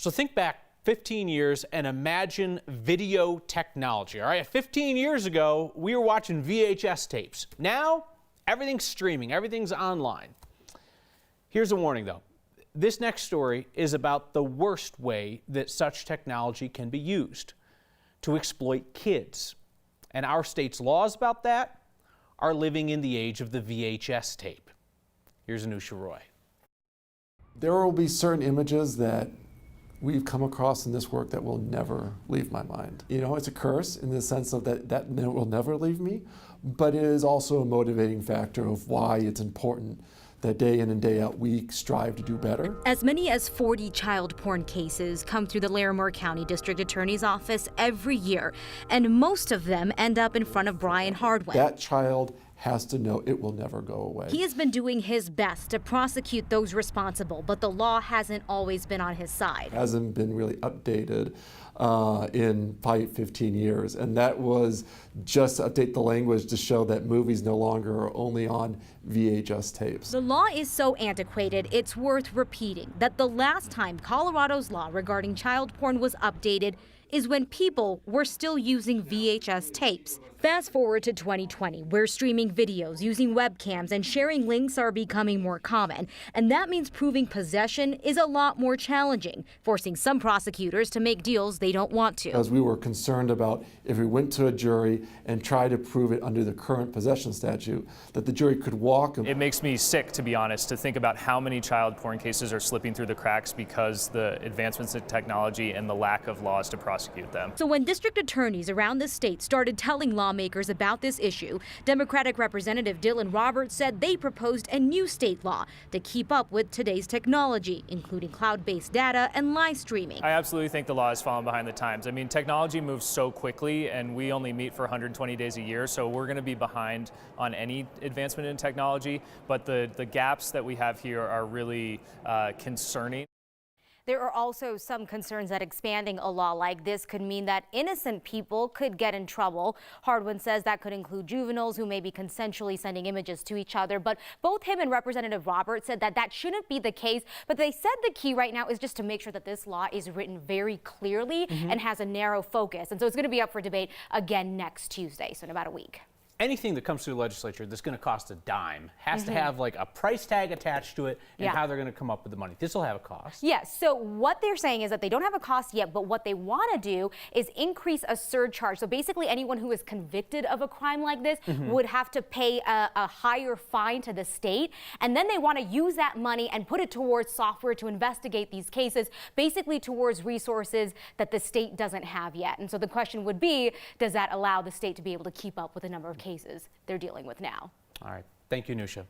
So think back 15 years and imagine video technology. All right, 15 years ago, we were watching VHS tapes. Now, everything's streaming, everything's online. Here's a warning though. This next story is about the worst way that such technology can be used to exploit kids. And our state's laws about that are living in the age of the VHS tape. Here's Anusha Roy. There will be certain images that we've come across in this work that will never leave my mind. You know, it's a curse in the sense of that will never leave me, but it is also a motivating factor of why it's important that day in and day out we strive to do better. As many as 40 child porn cases come through the Larimer County District Attorney's Office every year, and most of them end up in front of Brian Hardwin. That child has to know it will never go away. He has been doing his best to prosecute those responsible, but the law hasn't always been on his side. Hasn't been really updated in probably 15 years, and that was just to update the language to show that movies no longer are only on VHS tapes. The law is so antiquated, it's worth repeating that the last time Colorado's law regarding child porn was updated is when people were still using VHS tapes. Fast forward to 2020, where streaming videos using webcams and sharing links are becoming more common. And that means proving possession is a lot more challenging, forcing some prosecutors to make deals they don't want to. As we were concerned about if we went to a jury and tried to prove it under the current possession statute, that the jury could walk. It makes me sick, to be honest, to think about how many child porn cases are slipping through the cracks because the advancements in technology and the lack of laws to prosecute them. So when district attorneys around the state started telling lawmakers about this issue, Democratic Representative Dylan Roberts said they proposed a new state law to keep up with today's technology, including cloud-based data and live streaming. I absolutely think the law has fallen behind the times. I mean, technology moves so quickly, and we only meet for 120 days a year, so we're going to be behind on any advancement in technology, but the gaps that we have here are really concerning. There are also some concerns that expanding a law like this could mean that innocent people could get in trouble. Hardwin says that could include juveniles who may be consensually sending images to each other. But both him and Representative Roberts said that that shouldn't be the case. But they said the key right now is just to make sure that this law is written very clearly and has a narrow focus. And so it's going to be up for debate again next Tuesday, so in about a week. Anything that comes through the legislature that's going to cost a dime has to have like a price tag attached to it and how they're going to come up with the money. This will have a cost. Yes, so what they're saying is that they don't have a cost yet, but what they want to do is increase a surcharge. So basically anyone who is convicted of a crime like this would have to pay a higher fine to the state. And then they want to use that money and put it towards software to investigate these cases, basically towards resources that the state doesn't have yet. And so the question would be, does that allow the state to be able to keep up with the number of cases they're dealing with now? All right. Thank you, Nusha.